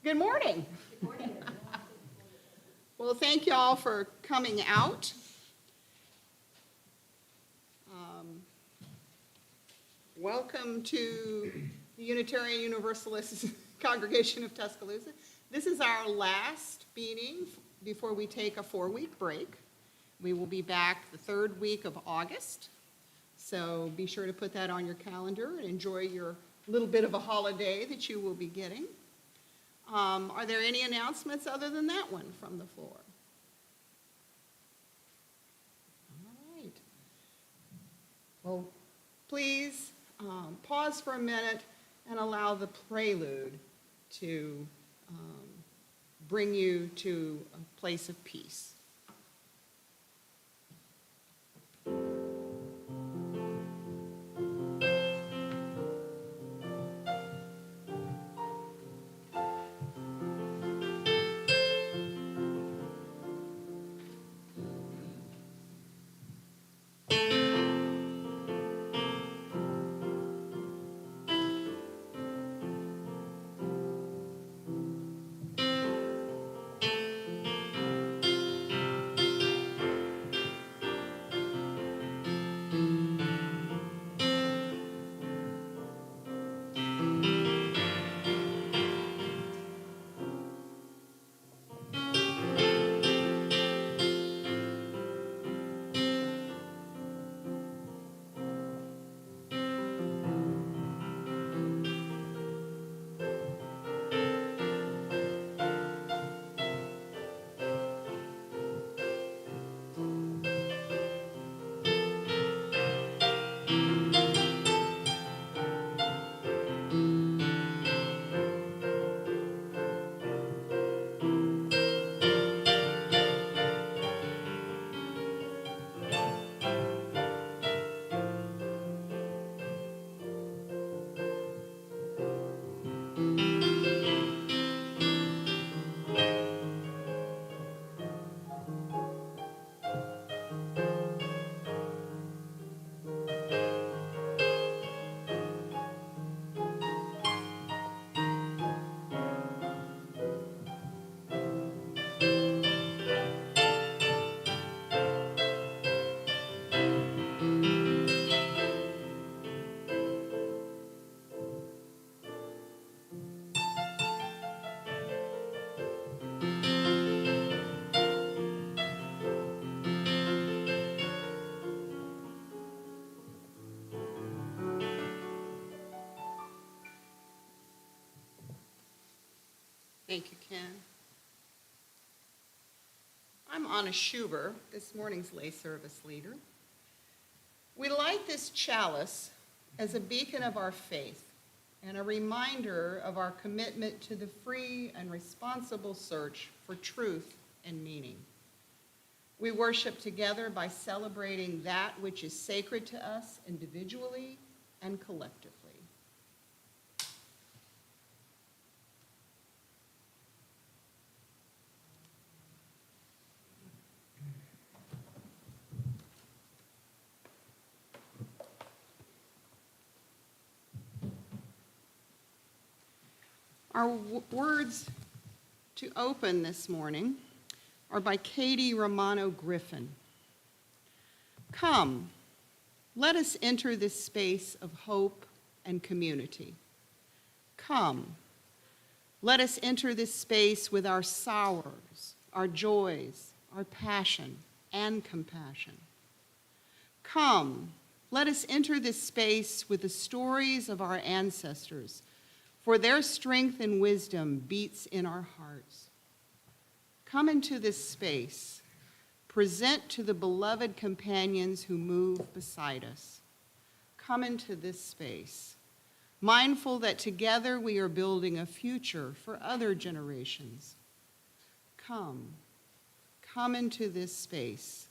Good morning. Good morning. Well, thank you all for coming out. Welcome to the Unitarian Universalist Congregation of Tuscaloosa. This is our last meeting before we take a 4-week break. We will be back the 3rd week of August, so be sure to put that on your calendar and enjoy your little bit of a holiday that you will be getting. Are there any announcements other than that one from the floor? All right. Well, please pause for a minute and allow the prelude to bring you to a place of peace. Thank you, Ken. I'm Anna Schuber, this morning's lay service leader. We light this chalice as a beacon of our faith and a reminder of our commitment to the free and responsible search for truth and meaning. We worship together by celebrating that which is sacred to us individually and collectively. Our words to open this morning are by Katie Romano Griffin. Come, let us enter this space of hope and community. Come, let us enter this space with our sorrows, our joys, our passion, and compassion. Come, let us enter this space with the stories of our ancestors, for their strength and wisdom beats in our hearts. Come into this space, present to the beloved companions who move beside us. Come into this space, mindful that together we are building a future for other generations. Come into this space,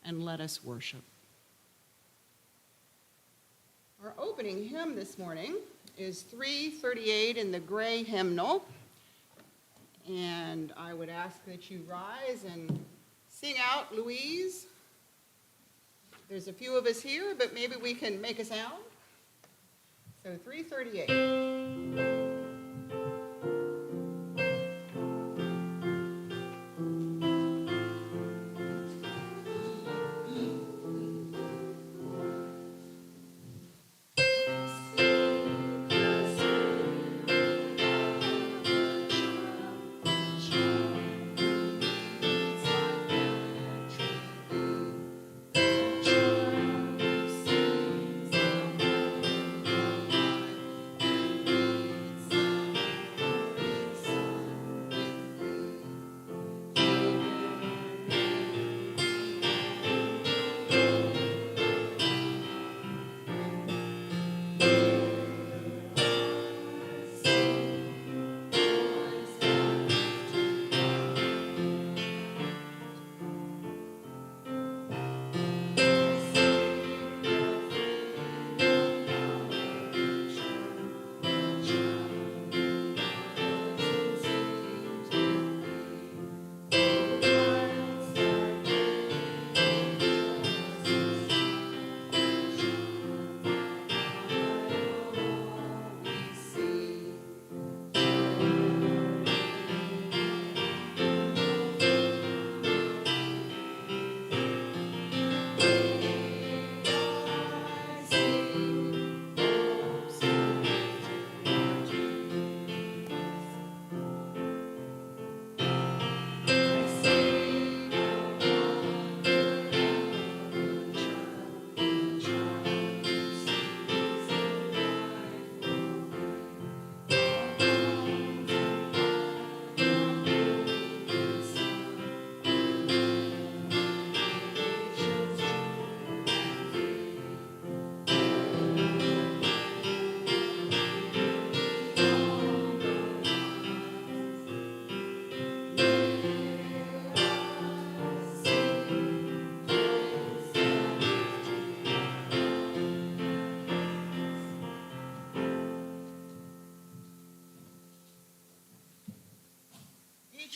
and let us worship. Our opening hymn this morning is 338 in the gray hymnal. And I would ask that you rise and sing out, Louise. There's a few of us here, but maybe we can make a sound. So 338.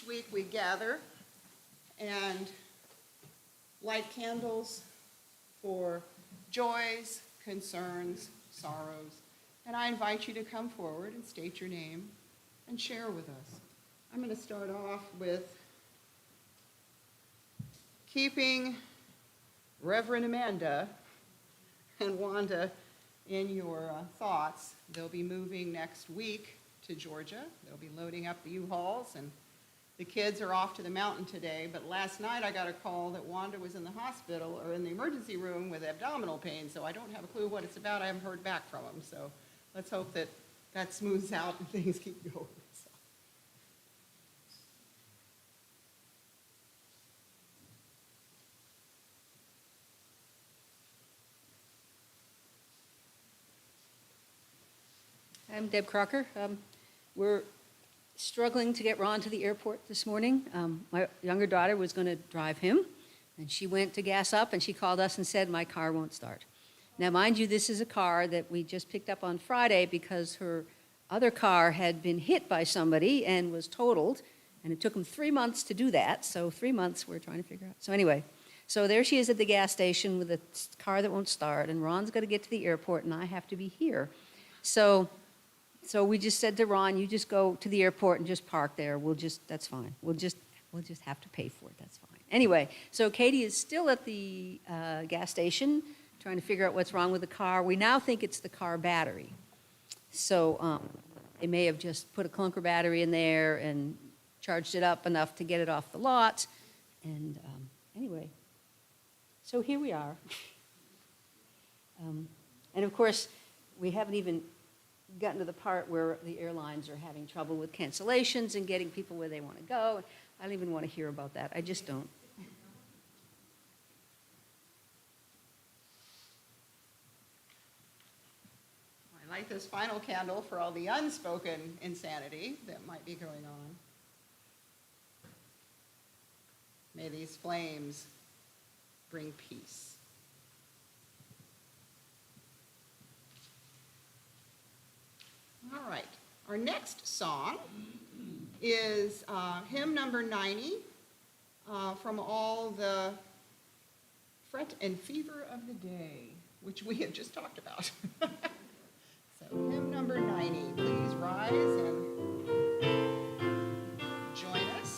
week we gather and light candles for joys, concerns, sorrows. And I invite you to come forward and state your name and share with us. I'm going to start off with keeping Reverend Amanda and Wanda in your thoughts. They'll be moving next week to Georgia. They'll be loading up the U-Hauls, and the kids are off to the mountain today. But last night I got a call that Wanda was in the hospital or in the emergency room with abdominal pain, so I don't have a clue what it's about. I haven't heard back from them, so let's hope that that smooths out and things keep going. So. I'm Deb Crocker. We're struggling to get Ron to the airport this morning. My younger daughter was going to drive him, and she went to gas up, and she called us and said, my car won't start. Now, mind you, this is a car that we just picked up on Friday because her other car had been hit by somebody and was totaled, and it took them 3 months to do that, so 3 months we're trying to figure out. So anyway, so there she is at the gas station with a car that won't start, and Ron's got to get to the airport, and I have to be here. So we just said to Ron, you just go to the airport and just park there. That's fine. We'll just have to pay for it. That's fine. Anyway, so Katie is still at the gas station trying to figure out what's wrong with the car. We now think it's the car battery. So they may have just put a clunker battery in there and charged it up enough to get it off the lot. And anyway, so here we are. And of course, we haven't even gotten to the part where the airlines are having trouble with cancellations and getting people where they want to go. I don't even want to hear about that. I just don't. I light this final candle for all the unspoken insanity that might be going on. May these flames bring peace. All right, our next song is hymn number 90 from all the fret and fever of the day, which we have just talked about. So hymn number 90, please rise and join us.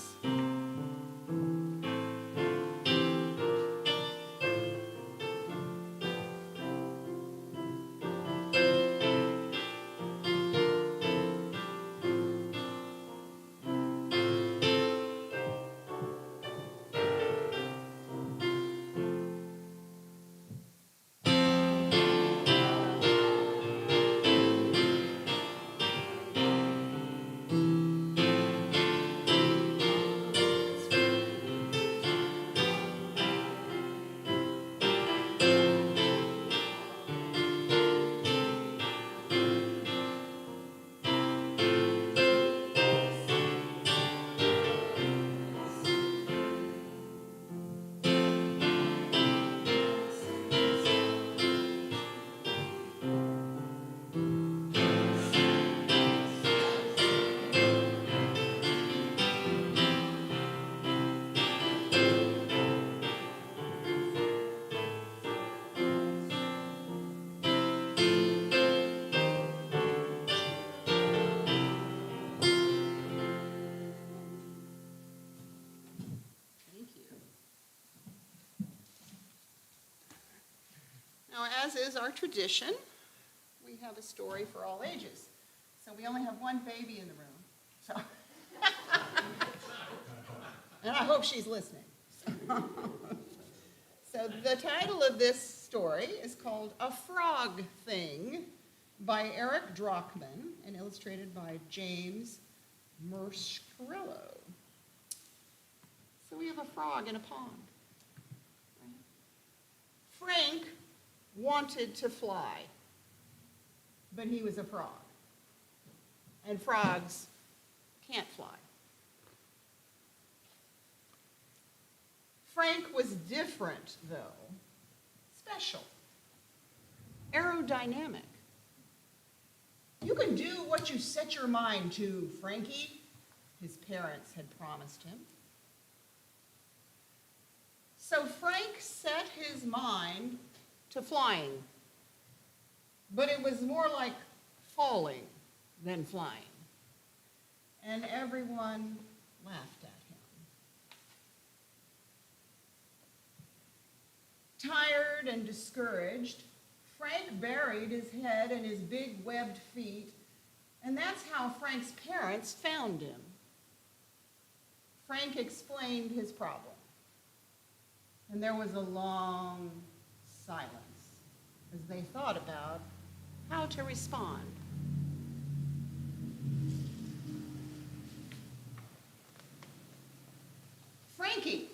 Now, as is our tradition, we have a story for all ages. So we only have one baby in the room. So, and I hope she's listening. So the title of this story is called A Frog Thing by Eric Drockman and illustrated by James Merschrillo. So we have a frog in a pond. Frank wanted to fly, but he was a frog. And frogs can't fly. Frank was different, though, special, aerodynamic. You can do what you set your mind to, Frankie, his parents had promised him. So Frank set his mind to flying, but it was more like falling than flying, and everyone laughed at him. Tired and discouraged, Frank buried his head in his big webbed feet, and that's how Frank's parents found him. Frank explained his problem, and there was a long silence as they thought about how to respond. Frankie,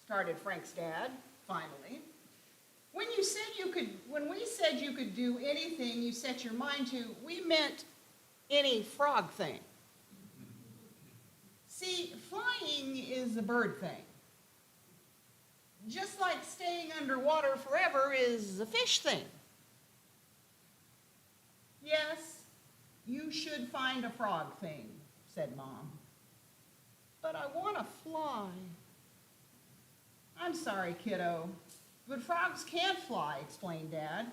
started Frank's dad, finally. When we said you could do anything you set your mind to, we meant any frog thing. See, flying is a bird thing. Just like staying underwater forever is a fish thing. Yes, you should find a frog thing, said Mom. But I want to fly. I'm sorry, kiddo, but frogs can't fly, explained Dad.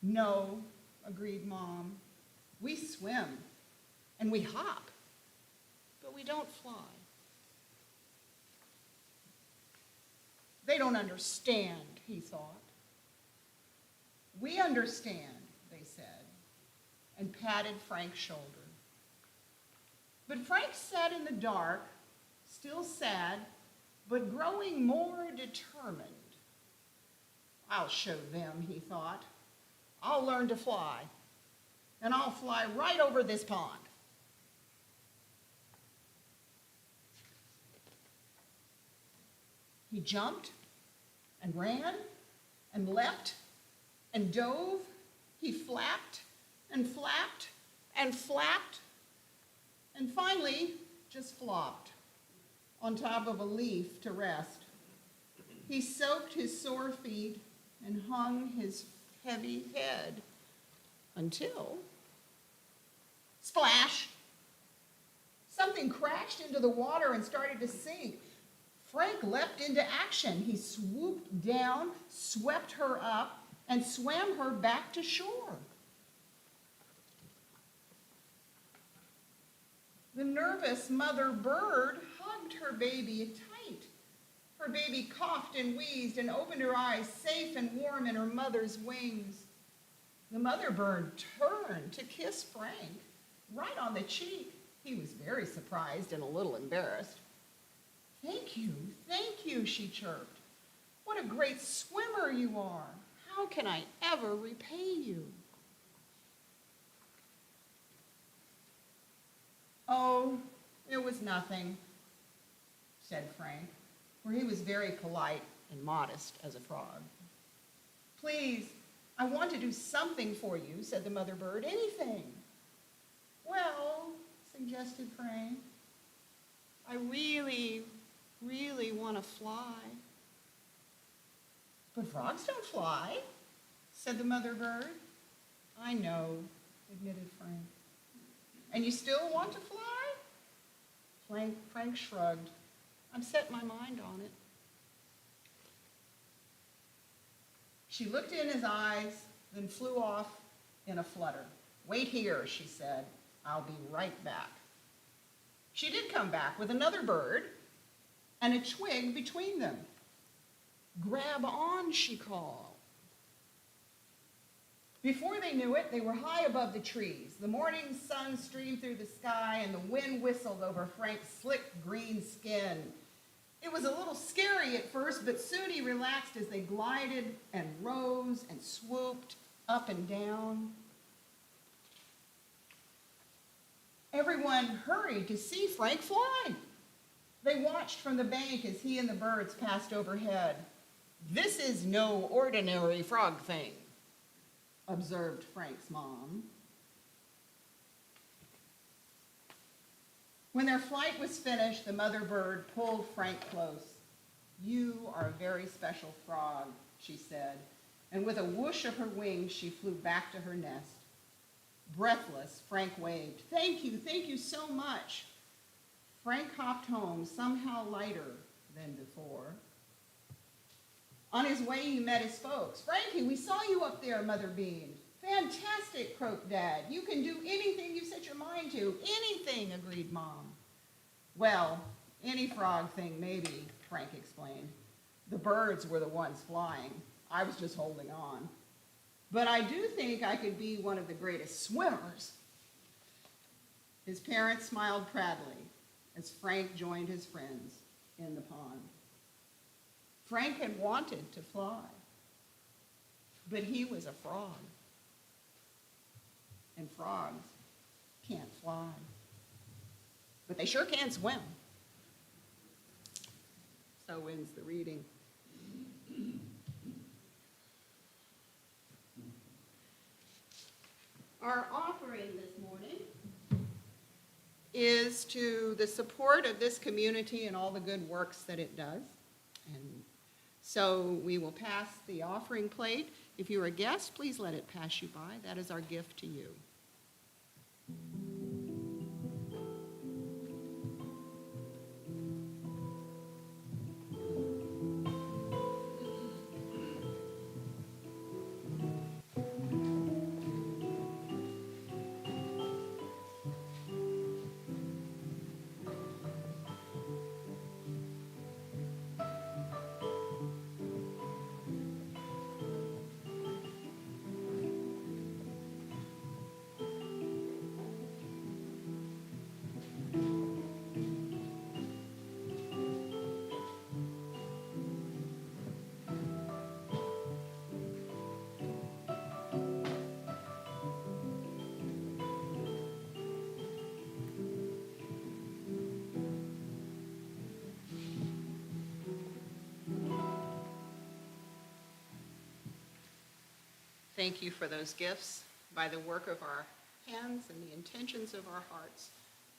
No, agreed Mom. We swim and we hop, but we don't fly. They don't understand, he thought. We understand, they said, and patted Frank's shoulder. But Frank sat in the dark, still sad, but growing more determined. I'll show them, he thought. I'll learn to fly, and I'll fly right over this pond. He jumped and ran and leapt and dove. He flapped and flapped and flapped and finally just flopped on top of a leaf to rest. He soaked his sore feet and hung his heavy head until, splash, something crashed into the water and started to sink. Frank leapt into action. He swooped down, swept her up, and swam her back to shore. The nervous mother bird hugged her baby tight. Her baby coughed and wheezed and opened her eyes, safe and warm in her mother's wings. The mother bird turned to kiss Frank right on the cheek. He was very surprised and a little embarrassed. Thank you, she chirped. What a great swimmer you are. How can I ever repay you? Oh, it was nothing, said Frank, for he was very polite and modest as a frog. Please, I want to do something for you, said the mother bird, anything. Well, suggested Frank, I really want to fly. But frogs don't fly, said the mother bird. I know, admitted Frank. And you still want to fly? Frank shrugged. I've set my mind on it. She looked in his eyes, then flew off in a flutter. Wait here, she said. I'll be right back. She did come back with another bird and a twig between them. Grab on, she called. Before they knew it, they were high above the trees. The morning sun streamed through the sky and the wind whistled over Frank's slick green skin. It was a little scary at first, but soon he relaxed as they glided and rose and swooped up and down. Everyone hurried to see Frank fly. They watched from the bank as he and the birds passed overhead. This is no ordinary frog thing, observed Frank's mom. When their flight was finished, the mother bird pulled Frank close. You are a very special frog, she said, and with a whoosh of her wings, she flew back to her nest. Breathless, Frank waved. Thank you so much. Frank hopped home somehow lighter than before. On his way, he met his folks. "Frankie, we saw you up there," Mother beamed. "Fantastic," croaked Dad. "You can do anything you set your mind to." "Anything," agreed Mom. "Well, any frog thing, maybe," Frank explained. "The birds were the ones flying. I was just holding on. But I do think I could be one of the greatest swimmers." His parents smiled proudly as Frank joined his friends in the pond. Frank had wanted to fly, but he was a frog. And frogs can't fly. But they sure can swim. So ends the reading. Our offering this morning is to the support of this community and all the good works that it does. And so we will pass the offering plate. If you're a guest, please let it pass you by. That is our gift to you. Thank you for those gifts. By the work of our hands and the intentions of our hearts,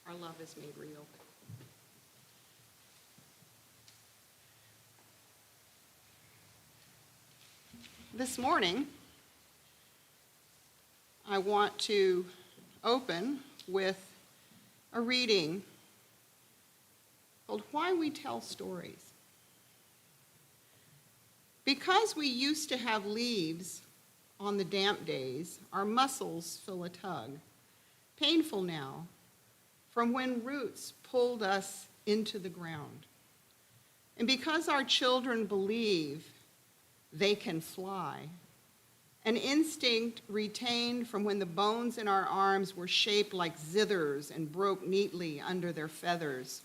our love is made real. This morning, I want to open with a reading called "Why We Tell Stories." Because we used to have leaves on the damp days, our muscles feel a tug, painful now, from when roots pulled us into the ground. And because our children believe they can fly, an instinct retained from when the bones in our arms were shaped like zithers and broke neatly under their feathers.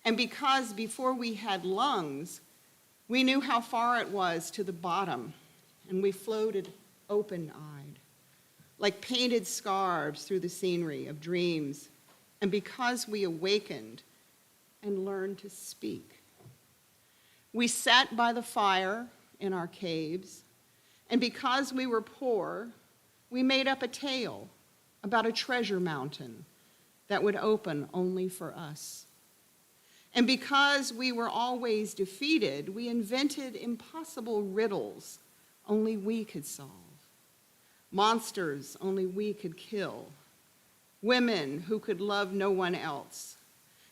And because before we had lungs, we knew how far it was to the bottom, and we floated open-eyed, like painted scarves through the scenery of dreams. And because we awakened and learned to speak, we sat by the fire in our caves, and because we were poor, we made up a tale about a treasure mountain that would open only for us. And because we were always defeated, we invented impossible riddles only we could solve, monsters only we could kill, women who could love no one else.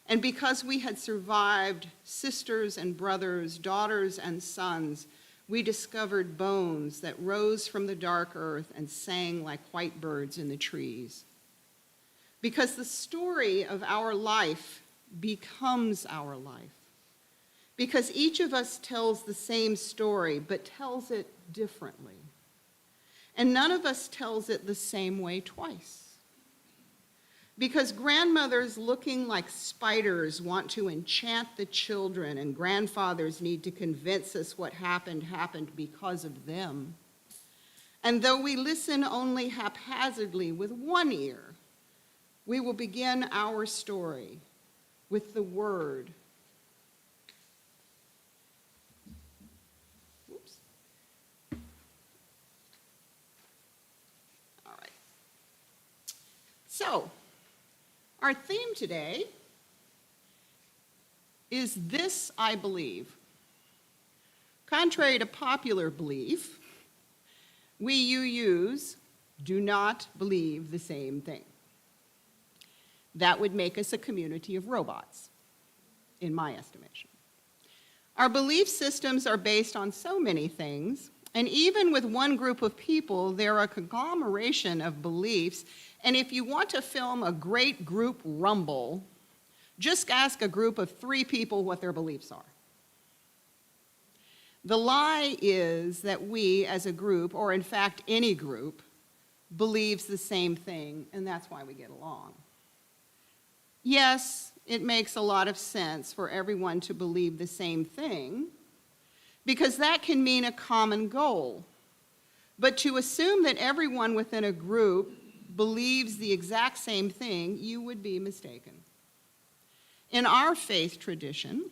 And because we had survived sisters and brothers, daughters and sons, we discovered bones that rose from the dark earth and sang like white birds in the trees. Because the story of our life becomes our life. Because each of us tells the same story, but tells it differently. And none of us tells it the same way twice. Because grandmothers looking like spiders want to enchant the children, and grandfathers need to convince us what happened because of them. And though we listen only haphazardly with one ear, we will begin our story with the word. Whoops. All right. So, our theme today is "This I Believe." Contrary to popular belief, we UUs do not believe the same thing. That would make us a community of robots, in my estimation. Our belief systems are based on so many things, and even with one group of people, they're a conglomeration of beliefs, and if you want to film a great group rumble, just ask a group of 3 people what their beliefs are. The lie is that we as a group, or in fact any group, believes the same thing, and that's why we get along. Yes, it makes a lot of sense for everyone to believe the same thing, because that can mean a common goal. But to assume that everyone within a group believes the exact same thing, you would be mistaken. In our faith tradition,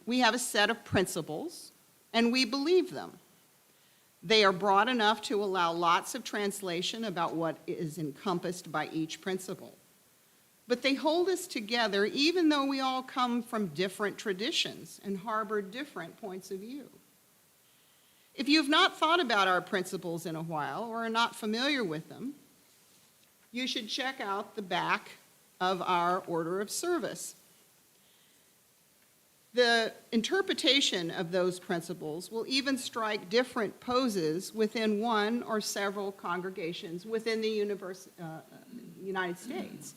we have a set of principles, and we believe them. They are broad enough to allow lots of translation about what is encompassed by each principle. But they hold us together even though we all come from different traditions and harbor different points of view. If you've not thought about our principles in a while or are not familiar with them, you should check out the back of our order of service. The interpretation of those principles will even strike different poses within one or several congregations within the United States.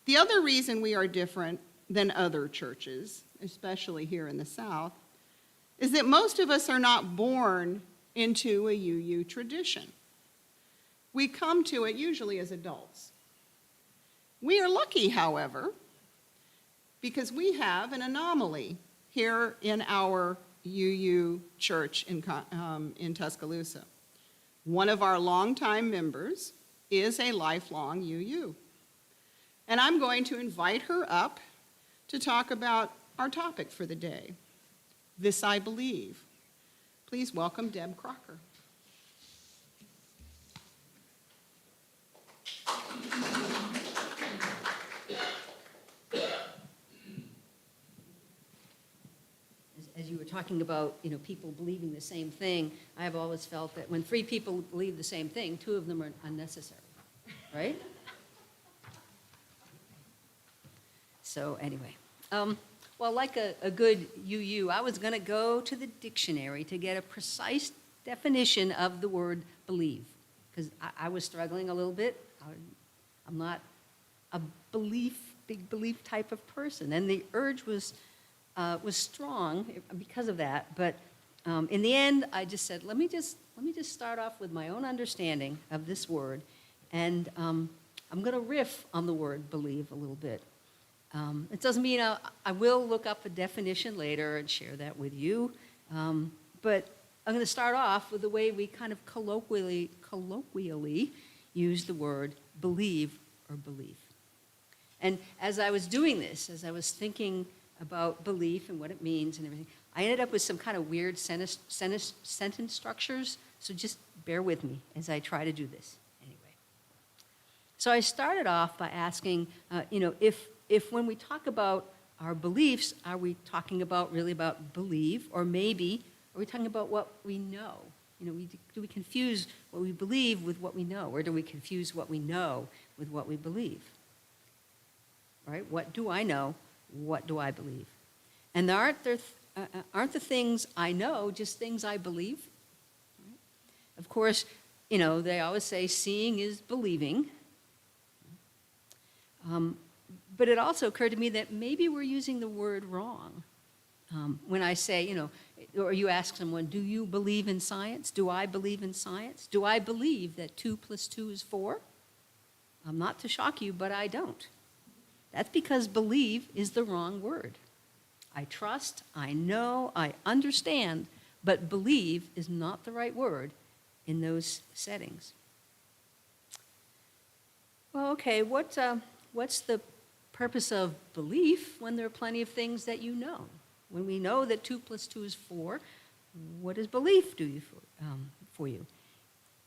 The other reason we are different than other churches, especially here in the South, is that most of us are not born into a UU tradition. We come to it usually as adults. We are lucky, however, because we have an anomaly here in our UU church in Tuscaloosa. One of our longtime members is a lifelong UU. And I'm going to invite her up to talk about our topic for the day, This I Believe. Please welcome Deb Crocker. As you were talking about, people believing the same thing, I have always felt that when 3 people believe the same thing, 2 of them are unnecessary, right? So anyway, well, like a good UU, I was going to go to the dictionary to get a precise definition of the word believe, because I was struggling a little bit. I'm not a big belief type of person, and the urge was strong because of that. But in the end, I just said, let me just start off with my own understanding of this word, and I'm going to riff on the word believe a little bit. It doesn't mean I will look up a definition later and share that with you, but I'm going to start off with the way we kind of colloquially use the word believe or belief. And as I was doing this, as I was thinking about belief and what it means and everything, I ended up with some kind of weird sentence structures, so just bear with me as I try to do this anyway. So I started off by asking, if when we talk about our beliefs, are we talking really about believe, or maybe are we talking about what we know? Do we confuse what we believe with what we know, or do we confuse what we know with what we believe? Right? What do I know? What do I believe? And aren't the things I know just things I believe? Right? Of course, they always say seeing is believing. But it also occurred to me that maybe we're using the word wrong. When I say, or you ask someone, do you believe in science? Do I believe in science? Do I believe that 2 + 2 is 4? Not to shock you, but I don't. That's because believe is the wrong word. I trust, I know, I understand, but believe is not the right word in those settings. Well, okay, what's the purpose of belief when there are plenty of things that you know? When we know that 2 + 2 is 4, what does belief do for you?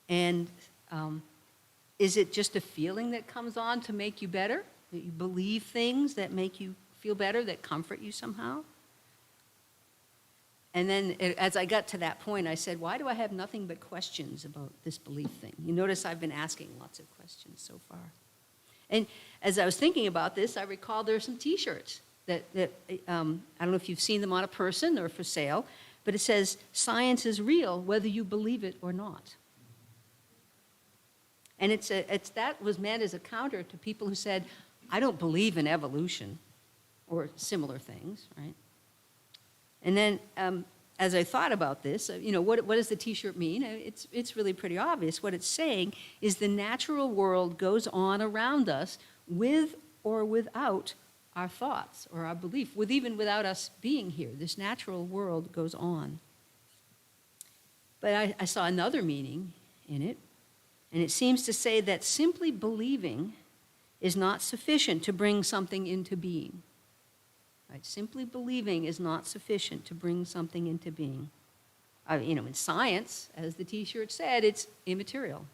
And is it just a feeling that comes on to make you better? That you believe things that make you feel better, that comfort you somehow? And then as I got to that point, I said, why do I have nothing but questions about this belief thing? You notice I've been asking lots of questions so far. And as I was thinking about this, I recalled there are some T-shirts that I don't know if you've seen them on a person or for sale, but it says, "Science is real, whether you believe it or not." And that was meant as a counter to people who said, "I don't believe in evolution," or similar things, right? And then as I thought about this, what does the T-shirt mean? It's really pretty obvious. What it's saying is the natural world goes on around us with or without our thoughts or our belief, even without us being here. This natural world goes on. But I saw another meaning in it, and it seems to say that simply believing is not sufficient to bring something into being. Right? Simply believing is not sufficient to bring something into being. In science, as the T-shirt said, it's immaterial.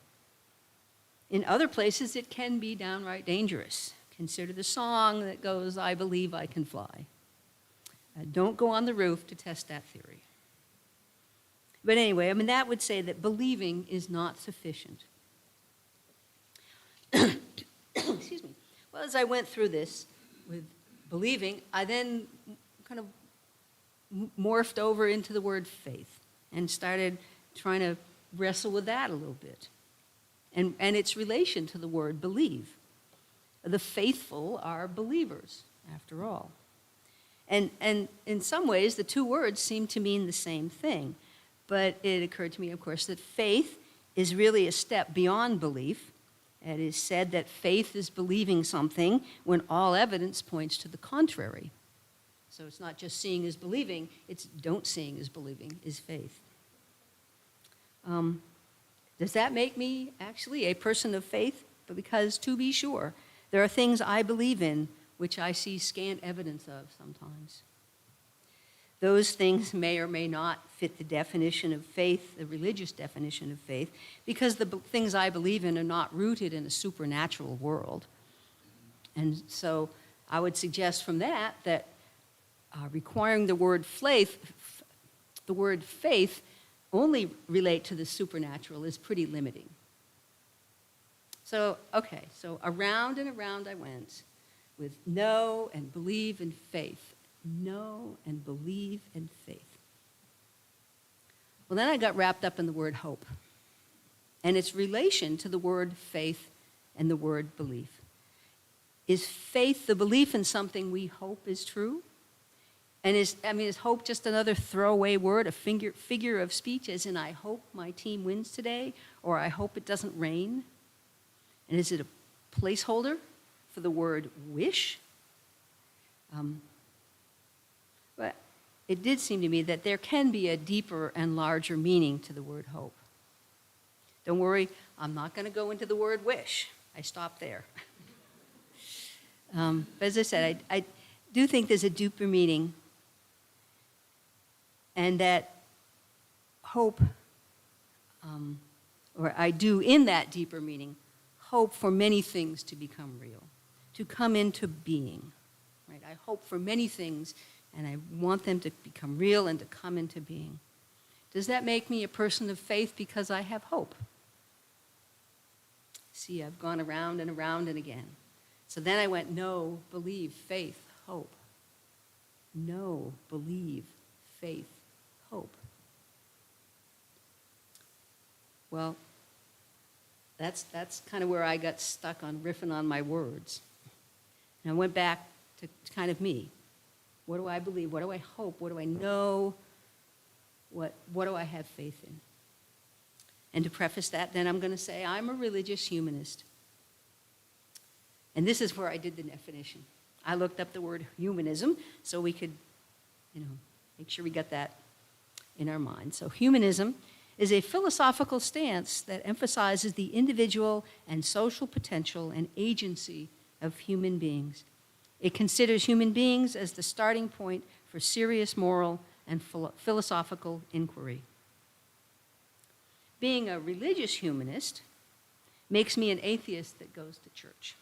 In other places, it can be downright dangerous. Consider the song that goes, "I believe I can fly." Don't go on the roof to test that theory. But anyway, that would say that believing is not sufficient. Excuse me. Well, as I went through this with believing, I then kind of morphed over into the word faith and started trying to wrestle with that a little bit and its relation to the word believe. The faithful are believers, after all. And in some ways, the two words seem to mean the same thing. But it occurred to me, of course, that faith is really a step beyond belief. It is said that faith is believing something when all evidence points to the contrary. So it's not just seeing is believing, it's don't seeing is believing is faith. Does that make me actually a person of faith? Because to be sure, there are things I believe in which I see scant evidence of sometimes. Those things may or may not fit the definition of faith, the religious definition of faith, because the things I believe in are not rooted in a supernatural world. And so I would suggest from that requiring the word faith only relate to the supernatural is pretty limiting. So around and around I went with know and believe and faith. Know and believe and faith. Well, then I got wrapped up in the word hope and its relation to the word faith and the word belief. Is faith the belief in something we hope is true? And is hope just another throwaway word, a figure of speech, as in I hope my team wins today, or I hope it doesn't rain? And is it a placeholder for the word wish? But it did seem to me that there can be a deeper and larger meaning to the word hope. Don't worry, I'm not going to go into the word wish. I stopped there. But as I said, I do think there's a deeper meaning, and that hope, or I do in that deeper meaning, hope for many things to become real, to come into being. Right? I hope for many things, and I want them to become real and to come into being. Does that make me a person of faith because I have hope? See, I've gone around and around and again. So then I went, know, believe, faith, hope. Know, believe, faith, hope. Well, that's kind of where I got stuck on riffing on my words. And I went back to kind of me. What do I believe? What do I hope? What do I know? What do I have faith in? And to preface that, then I'm going to say I'm a religious humanist. And this is where I did the definition. I looked up the word humanism so we could, make sure we got that in our mind. So humanism is a philosophical stance that emphasizes the individual and social potential and agency of human beings. It considers human beings as the starting point for serious moral and philosophical inquiry. Being a religious humanist makes me an atheist that goes to church.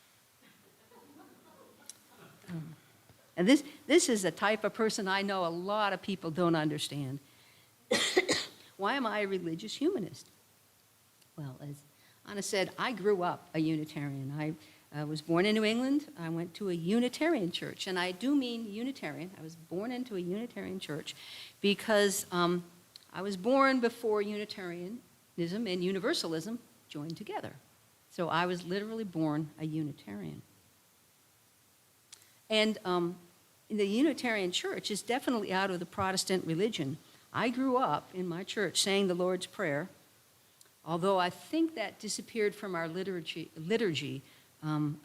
And this is a type of person I know a lot of people don't understand. Why am I a religious humanist? Well, as Anna said, I grew up a Unitarian. I was born in New England. I went to a Unitarian church, and I do mean Unitarian. I was born into a Unitarian church because I was born before Unitarianism and Universalism joined together. So I was literally born a Unitarian. And the Unitarian church is definitely out of the Protestant religion. I grew up in my church saying the Lord's Prayer, although I think that disappeared from our liturgy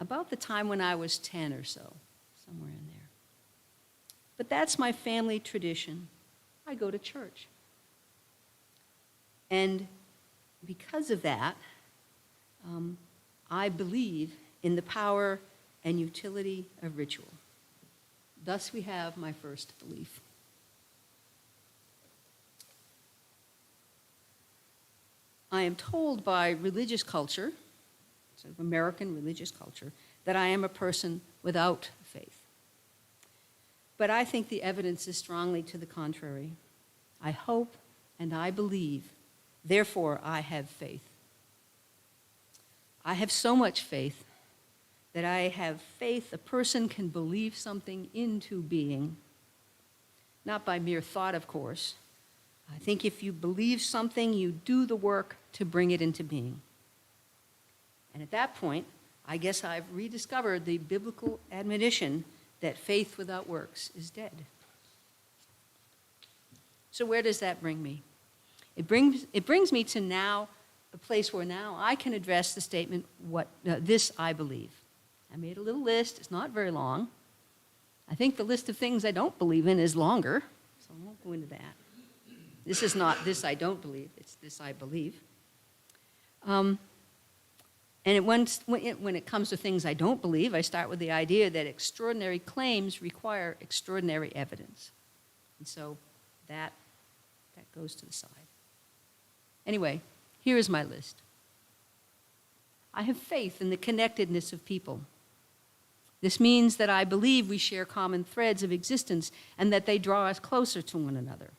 about the time when I was 10 or so, somewhere in there. But that's my family tradition. I go to church. And because of that, I believe in the power and utility of ritual. Thus we have my first belief. I am told by religious culture, sort of American religious culture, that I am a person without faith. But I think the evidence is strongly to the contrary. I hope and I believe, therefore I have faith. I have so much faith that I have faith a person can believe something into being, not by mere thought, of course. I think if you believe something, you do the work to bring it into being. And at that point, I guess I've rediscovered the biblical admonition that faith without works is dead. So where does that bring me? It brings me to now a place where now I can address the statement, this I believe. I made a little list. It's not very long. I think the list of things I don't believe in is longer, so I won't go into that. This is not this I don't believe. It's this I believe. And when it comes to things I don't believe, I start with the idea that extraordinary claims require extraordinary evidence. And so that goes to the side. Anyway, here is my list. I have faith in the connectedness of people. This means that I believe we share common threads of existence and that they draw us closer to one another.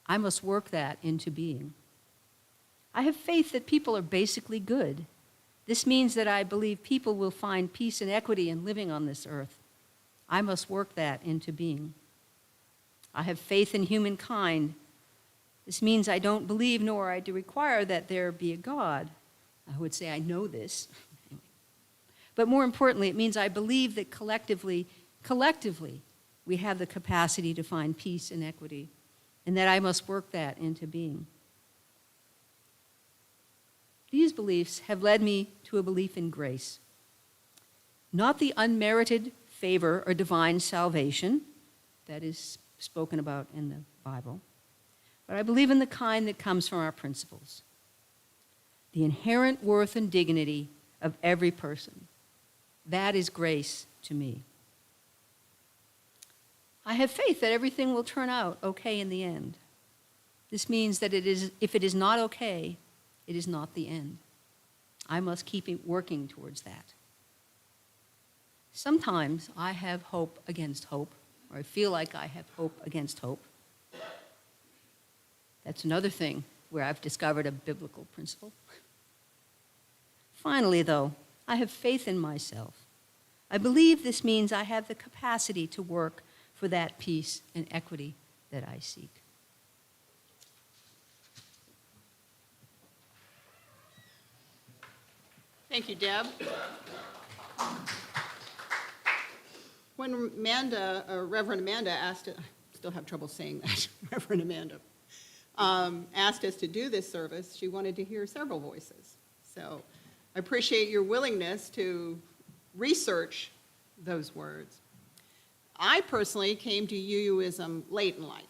I must work that into being. I have faith that people are basically good. This means that I believe people will find peace and equity in living on this earth. I must work that into being. I have faith in humankind. This means I don't believe nor I do require that there be a God. I would say I know this. But more importantly, it means I believe that collectively, we have the capacity to find peace and equity, and that I must work that into being. These beliefs have led me to a belief in grace. Not the unmerited favor or divine salvation that is spoken about in the Bible, but I believe in the kind that comes from our principles. The inherent worth and dignity of every person. That is grace to me. I have faith that everything will turn out okay in the end. This means that if it is not okay, it is not the end. I must keep working towards that. Sometimes I have hope against hope, or I feel like I have hope against hope. That's another thing where I've discovered a biblical principle. Finally, though, I have faith in myself. I believe this means I have the capacity to work for that peace and equity that I seek. Thank you, Deb. When Reverend Amanda asked, I still have trouble saying that, Reverend Amanda, asked us to do this service, she wanted to hear several voices. So I appreciate your willingness to research those words. I personally came to UUism late in life,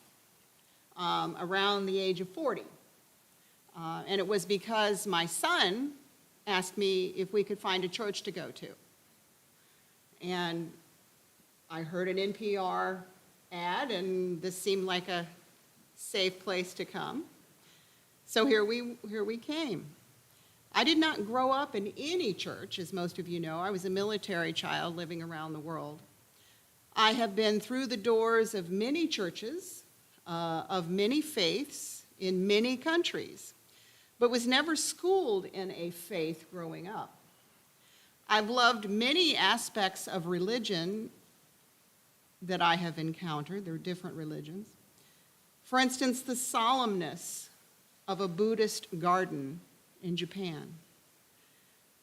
around the age of 40. And it was because my son asked me if we could find a church to go to. And I heard an NPR ad, and this seemed like a safe place to come. So here we came. I did not grow up in any church, as most of you know. I was a military child living around the world. I have been through the doors of many churches, of many faiths, in many countries, but was never schooled in a faith growing up. I've loved many aspects of religion that I have encountered. There are different religions. For instance, the solemnness of a Buddhist garden in Japan,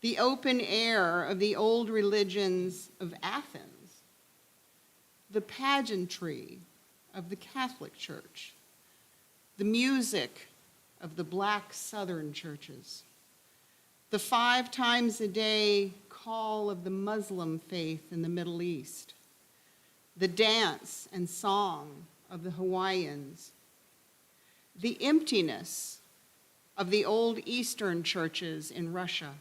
the open air of the old religions of Athens, the pageantry of the Catholic Church, the music of the black Southern churches, the 5 times a day call of the Muslim faith in the Middle East, the dance and song of the Hawaiians, the emptiness of the old Eastern churches in Russia.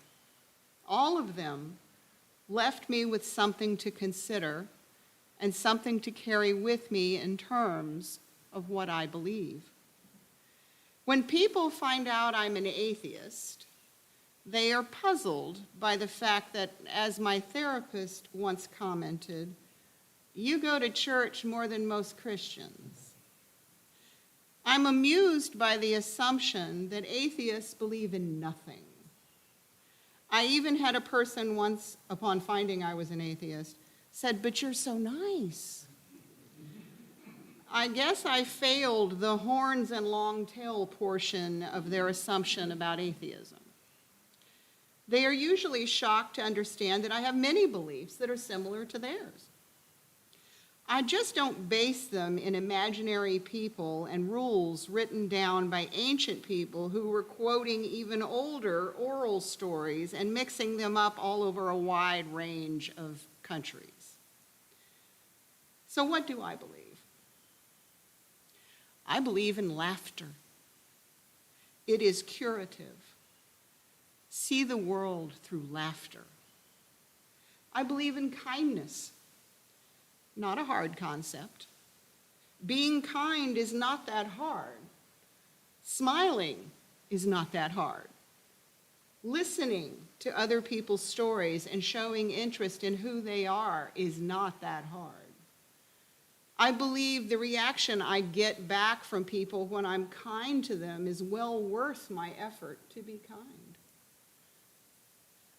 All of them left me with something to consider and something to carry with me in terms of what I believe. When people find out I'm an atheist, they are puzzled by the fact that, as my therapist once commented, you go to church more than most Christians. I'm amused by the assumption that atheists believe in nothing. I even had a person once, upon finding I was an atheist, said, "But you're so nice." I guess I failed the horns and long tail portion of their assumption about atheism. They are usually shocked to understand that I have many beliefs that are similar to theirs. I just don't base them in imaginary people and rules written down by ancient people who were quoting even older oral stories and mixing them up all over a wide range of countries. So what do I believe? I believe in laughter. It is curative. See the world through laughter. I believe in kindness. Not a hard concept. Being kind is not that hard. Smiling is not that hard. Listening to other people's stories and showing interest in who they are is not that hard. I believe the reaction I get back from people when I'm kind to them is well worth my effort to be kind.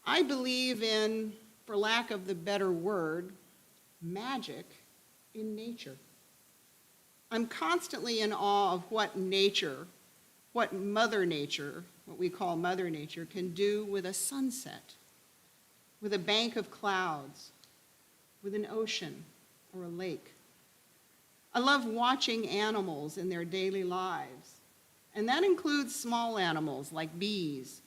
I believe in, for lack of the better word, magic in nature. I'm constantly in awe of what nature, what Mother Nature, what we call Mother Nature, can do with a sunset, with a bank of clouds, with an ocean or a lake. I love watching animals in their daily lives, and that includes small animals like bees,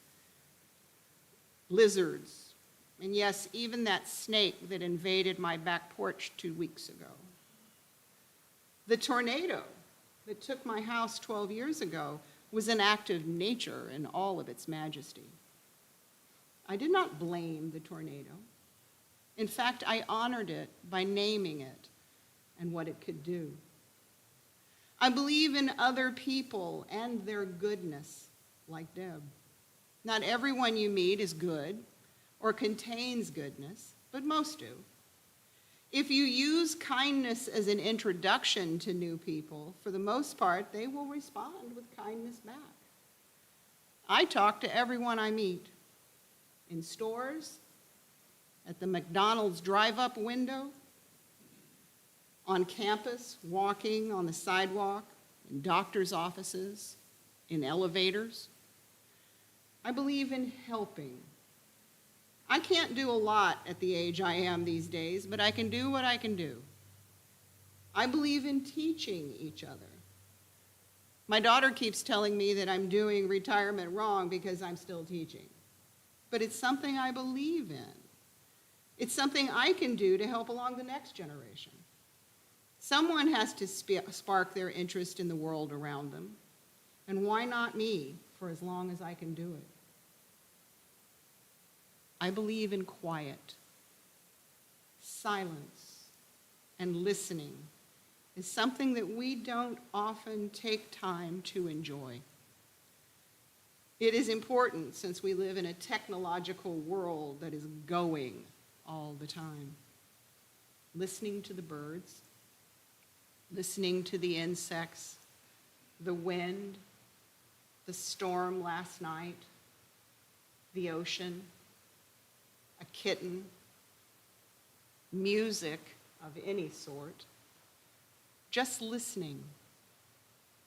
lizards, and yes, even that snake that invaded my back porch 2 weeks ago. The tornado that took my house 12 years ago was an act of nature in all of its majesty. I did not blame the tornado. In fact, I honored it by naming it and what it could do. I believe in other people and their goodness, like Deb. Not everyone you meet is good or contains goodness, but most do. If you use kindness as an introduction to new people, for the most part, they will respond with kindness back. I talk to everyone I meet, in stores, at the McDonald's drive-up window, on campus, walking on the sidewalk, in doctors' offices, in elevators. I believe in helping. I can't do a lot at the age I am these days, but I can do what I can do. I believe in teaching each other. My daughter keeps telling me that I'm doing retirement wrong because I'm still teaching. But it's something I believe in. It's something I can do to help along the next generation. Someone has to spark their interest in the world around them. And why not me for as long as I can do it? I believe in quiet. Silence and listening is something that we don't often take time to enjoy. It is important since we live in a technological world that is going all the time. Listening to the birds, listening to the insects, the wind, the storm last night, the ocean. a kitten, music of any sort. Just listening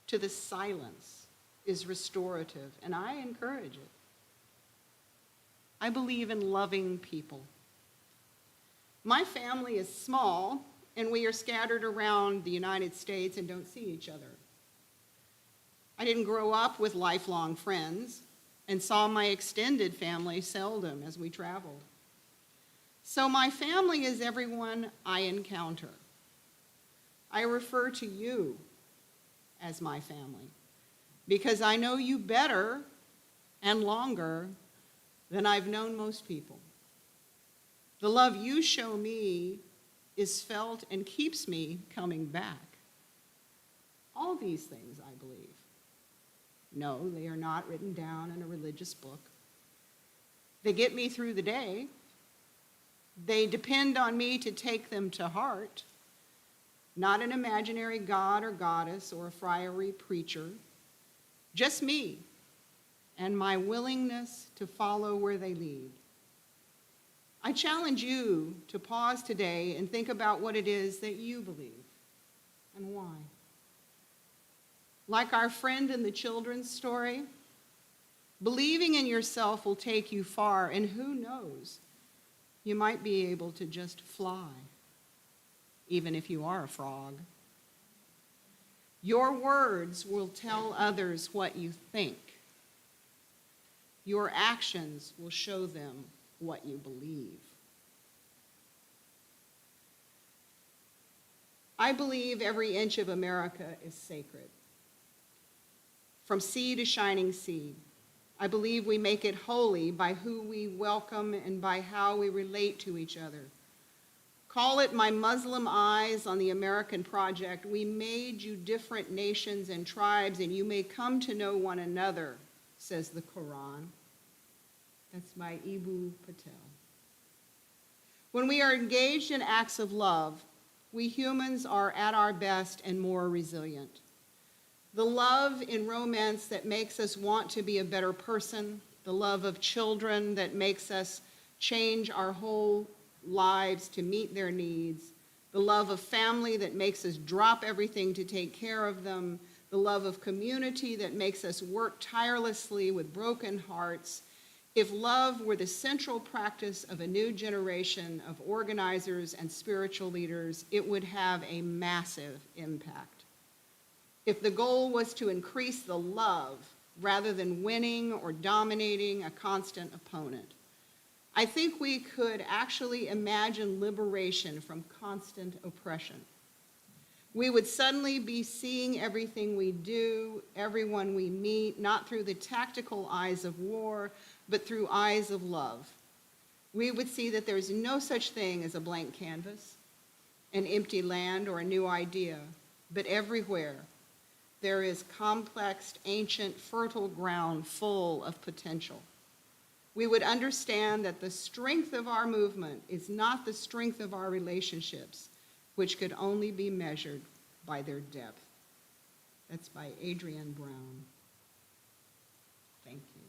to the silence is restorative, and I encourage it. I believe in loving people. My family is small, and we are scattered around the United States and don't see each other. I didn't grow up with lifelong friends and saw my extended family seldom as we traveled. So my family is everyone I encounter. I refer to you as my family because I know you better and longer than I've known most people. The love you show me is felt and keeps me coming back. All these things, I believe. No, they are not written down in a religious book. They get me through the day. They depend on me to take them to heart. Not an imaginary god or goddess or a friary preacher. Just me and my willingness to follow where they lead. I challenge you to pause today and think about what it is that you believe and why. Like our friend in the children's story, believing in yourself will take you far, and who knows, you might be able to just fly, even if you are a frog. Your words will tell others what you think. Your actions will show them what you believe. I believe every inch of America is sacred. From sea to shining sea. I believe we make it holy by who we welcome and by how we relate to each other. Call it my Muslim eyes on the American project. We made you different nations and tribes, and you may come to know one another, says the Quran. That's by Ibu Patel. When we are engaged in acts of love, we humans are at our best and more resilient. The love in romance that makes us want to be a better person, the love of children that makes us change our whole lives to meet their needs, the love of family that makes us drop everything to take care of them, the love of community that makes us work tirelessly with broken hearts. If love were the central practice of a new generation of organizers and spiritual leaders, it would have a massive impact. If the goal was to increase the love rather than winning or dominating a constant opponent, I think we could actually imagine liberation from constant oppression. We would suddenly be seeing everything we do, everyone we meet, not through the tactical eyes of war, but through eyes of love. We would see that there's no such thing as a blank canvas, an empty land, or a new idea, but everywhere there is complex, ancient, fertile ground full of potential. We would understand that the strength of our movement is not the strength of our relationships, which could only be measured by their depth. That's by Adrienne Brown. Thank you.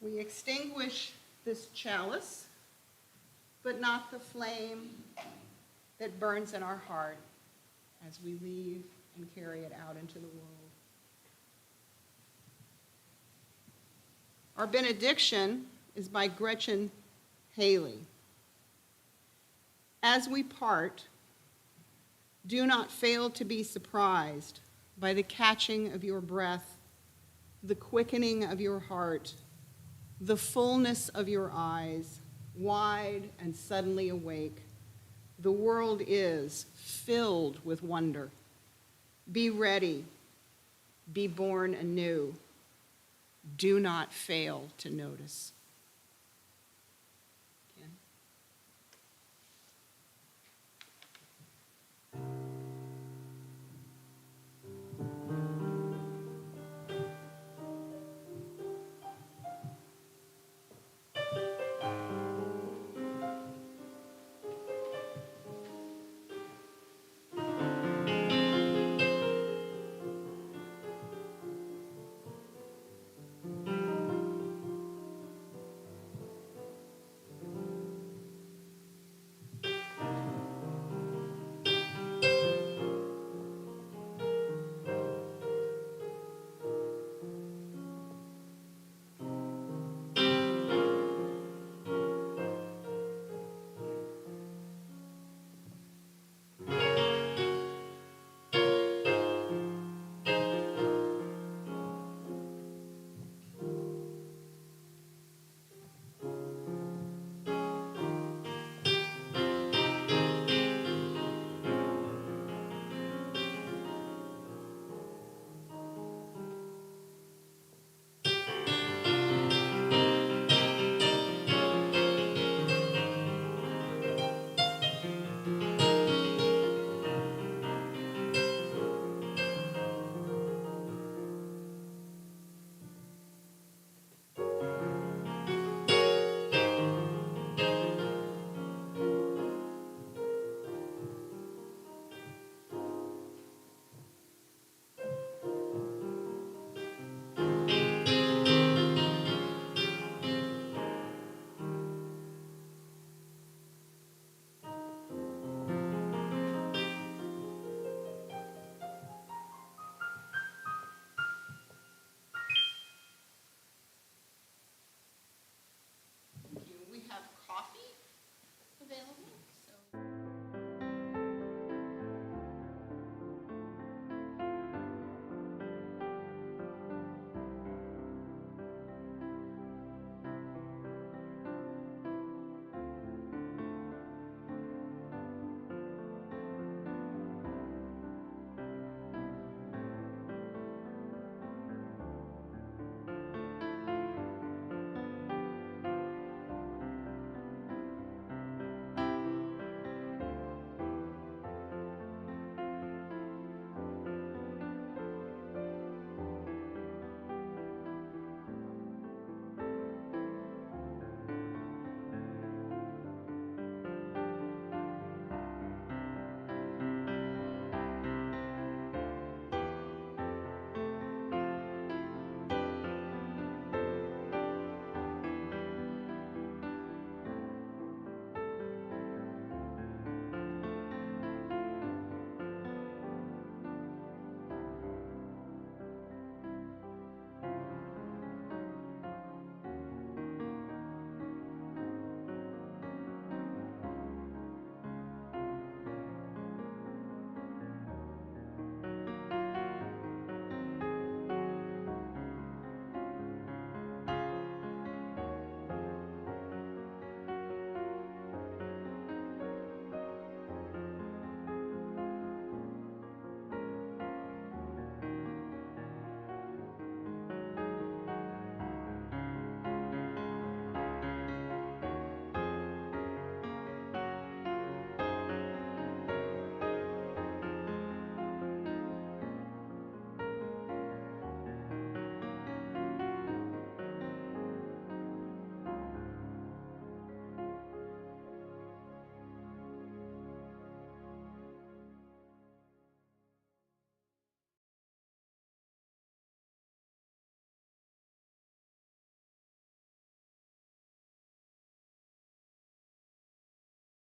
We extinguish this chalice, but not the flame that burns in our heart as we leave and carry it out into the world. Our benediction is by Gretchen Haley. As we part, do not fail to be surprised by the catching of your breath, the quickening of your heart, the fullness of your eyes, wide and suddenly awake. The world is filled with wonder. Be ready. Be born anew. Do not fail to notice.